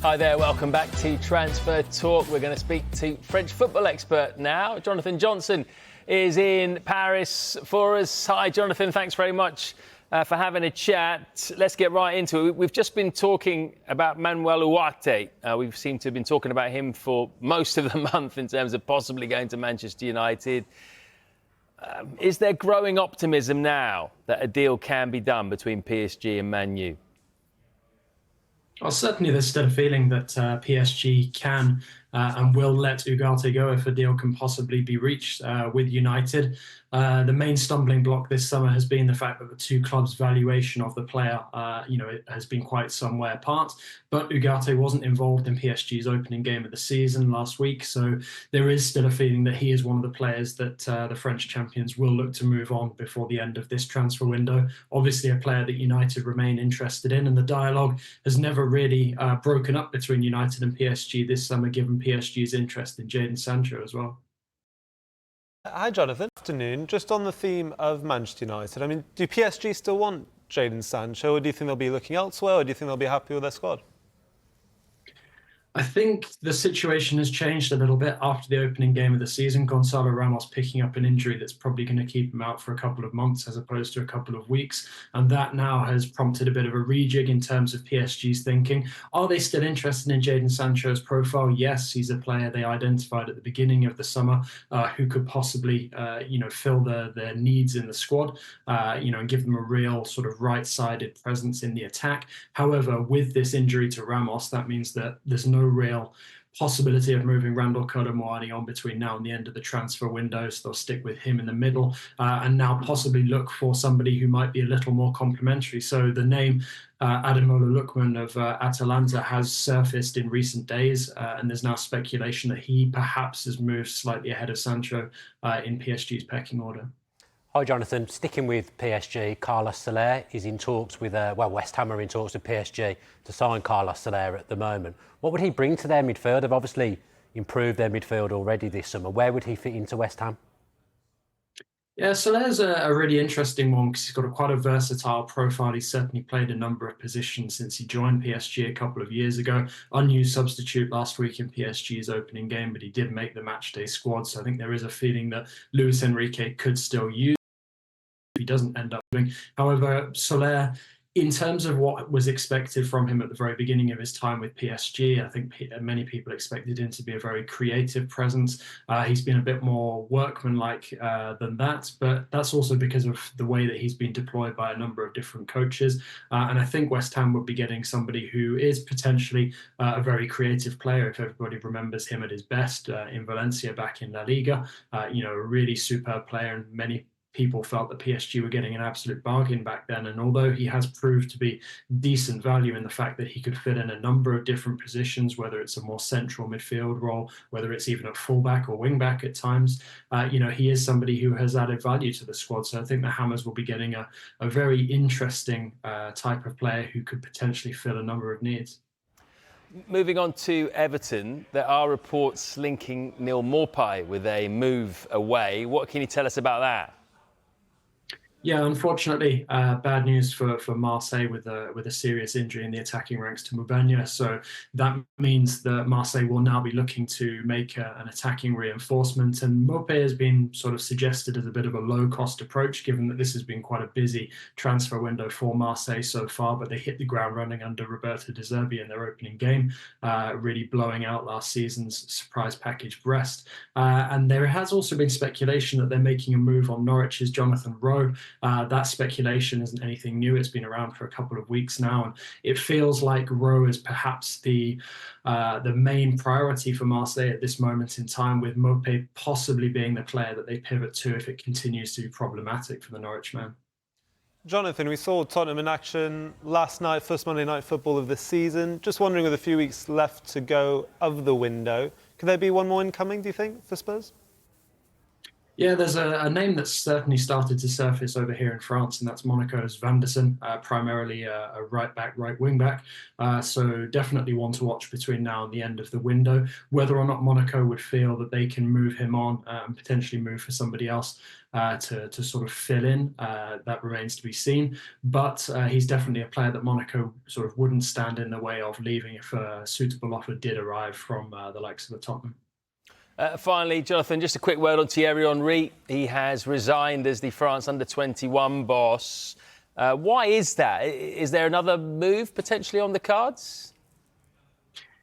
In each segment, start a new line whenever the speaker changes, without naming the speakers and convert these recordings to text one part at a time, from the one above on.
Hi there, welcome back to Transfer Talk. We're going to speak to French football expert now. Jonathan Johnson is in Paris for us. Hi, Jonathan. Thanks very much for having a chat. Let's get right into it. We've just been talking about Manuel Ugarte. We seem to have been talking about him for most of the month in terms of possibly going to Manchester United. Is there growing optimism now that a deal can be done between PSG and Man U?
Well, certainly there's still a feeling that PSG can and will let Ugarte go if a deal can possibly be reached with United. The main stumbling block this summer has been the fact that the two clubs' valuation of the player, it has been quite some way apart. But Ugarte wasn't involved in PSG's opening game of the season last week, so there is still a feeling that he is one of the players that the French champions will look to move on before the end of this transfer window. Obviously, a player that United remain interested in, and the dialogue has never really broken up between United and PSG this summer, given PSG's interest in Jadon Sancho as well.
Hi, Jonathan. Afternoon. Just on the theme of Manchester United, I mean, do PSG still want Jadon Sancho, or do you think they'll be looking elsewhere, or do you think they'll be happy with their squad?
I think the situation has changed a little bit after the opening game of the season. Gonzalo Ramos picking up an injury that's probably going to keep him out for a couple of months as opposed to a couple of weeks. And that now has prompted a bit of a rejig in terms of PSG's thinking. Are they still interested in Jadon Sancho's profile? Yes, he's a player they identified at the beginning of the summer who could possibly, fill their needs in the squad, and give them a real sort of right-sided presence in the attack. However, with this injury to Ramos, that means that there's no real possibility of moving Randall Kolo Muani on between now and the end of the transfer window, so they'll stick with him in the middle and now possibly look for somebody who might be a little more complementary. So the name Ademola Lookman of Atalanta has surfaced in recent days, and there's now speculation that he perhaps has moved slightly ahead of Sancho in PSG's pecking order.
Hi, Jonathan. Sticking with PSG, Carlos Soler is in talks with, West Ham are in talks with PSG to sign Carlos Soler at the moment. What would he bring to their midfield? They've obviously improved their midfield already this summer. Where would he fit into West Ham?
Yeah, Soler's a really interesting one because he's got quite a versatile profile. He's certainly played a number of positions since he joined PSG a couple of years ago. Unused substitute last week in PSG's opening game, but he did make the matchday squad. So I think there is a feeling that Luis Enrique could still use he doesn't end up doing. However, Soler, in terms of what was expected from him at the very beginning of his time with PSG, I think many people expected him to be a very creative presence. He's been a bit more workmanlike than that, but that's also because of the way that he's been deployed by a number of different coaches. And I think West Ham would be getting somebody who is potentially a very creative player, if everybody remembers him at his best in Valencia back in La Liga. A really superb player, and many people felt that PSG were getting an absolute bargain back then. And although he has proved to be decent value in the fact that he could fit in a number of different positions, whether it's a more central midfield role, whether it's even a fullback or wingback at times, he is somebody who has added value to the squad. So I think the Hammers will be getting a very interesting type of player who could potentially fill a number of needs.
Moving on to Everton, there are reports linking Neil Maupay with a move away. What can you tell us about that?
Yeah, unfortunately, bad news for Marseille with a serious injury in the attacking ranks to Moubandia. So that means that Marseille will now be looking to make an attacking reinforcement. And Maupay has been sort of suggested as a bit of a low-cost approach, given that this has been quite a busy transfer window for Marseille so far. But they hit the ground running under Roberto De Zerbi in their opening game, really blowing out last season's surprise package Brest. And there has also been speculation that they're making a move on Norwich's Jonathan Rowe. That speculation isn't anything new. It's been around for a couple of weeks now, and it feels like Rowe is perhaps the main priority for Marseille at this moment in time, with Maupay possibly being the player that they pivot to if it continues to be problematic for the Norwich man.
Jonathan, we saw Tottenham in action last night, first Monday night football of the season. Just wondering, with a few weeks left to go of the window, could there be one more incoming, do you think, for Spurs?
Yeah, there's a name that's certainly started to surface over here in France, and that's Monaco's Van der Sen, primarily a right back, right wing back. So definitely one to watch between now and the end of the window. Whether or not Monaco would feel that they can move him on and potentially move for somebody else to sort of fill in, that remains to be seen. But he's definitely a player that Monaco sort of wouldn't stand in the way of leaving if a suitable offer did arrive from the likes of the Tottenham.
Finally, Jonathan, just a quick word on Thierry Henry. He has resigned as the France under-21 boss. Why is that? Is there another move potentially on the cards?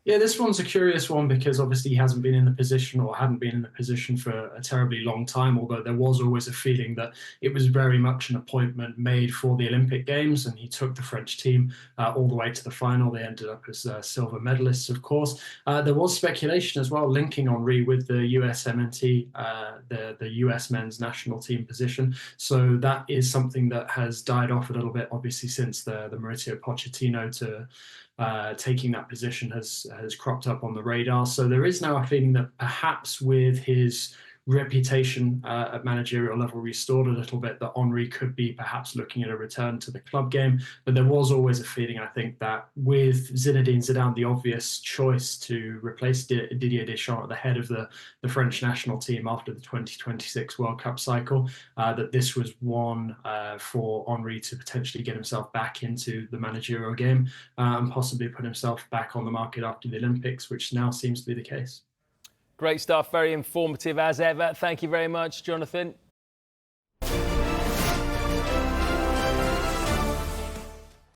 Yeah, this one's a curious one because obviously he hasn't been in the position or hadn't been in the position for a terribly long time, although there was always a feeling that it was very much an appointment made for the Olympic Games, and he took the French team all the way to the final. They ended up as silver medalists, of course. There was speculation as well linking Henry with the USMNT, the US men's national team position. So that is something that has died off a little bit, obviously, since the Mauricio Pochettino taking that position has cropped up on the radar. So there is now a feeling that perhaps with his reputation at managerial level restored a little bit, that Henry could be perhaps looking at a return to the club game. But there was always a feeling, I think, that with Zinedine Zidane, the obvious choice to replace Didier Deschamps at the head of the French national team after the 2026 World Cup cycle, that this was one for Henry to potentially get himself back into the managerial game and possibly put himself back on the market after the Olympics, which now seems to be the case.
Great stuff, very informative as ever. Thank you very much, Jonathan.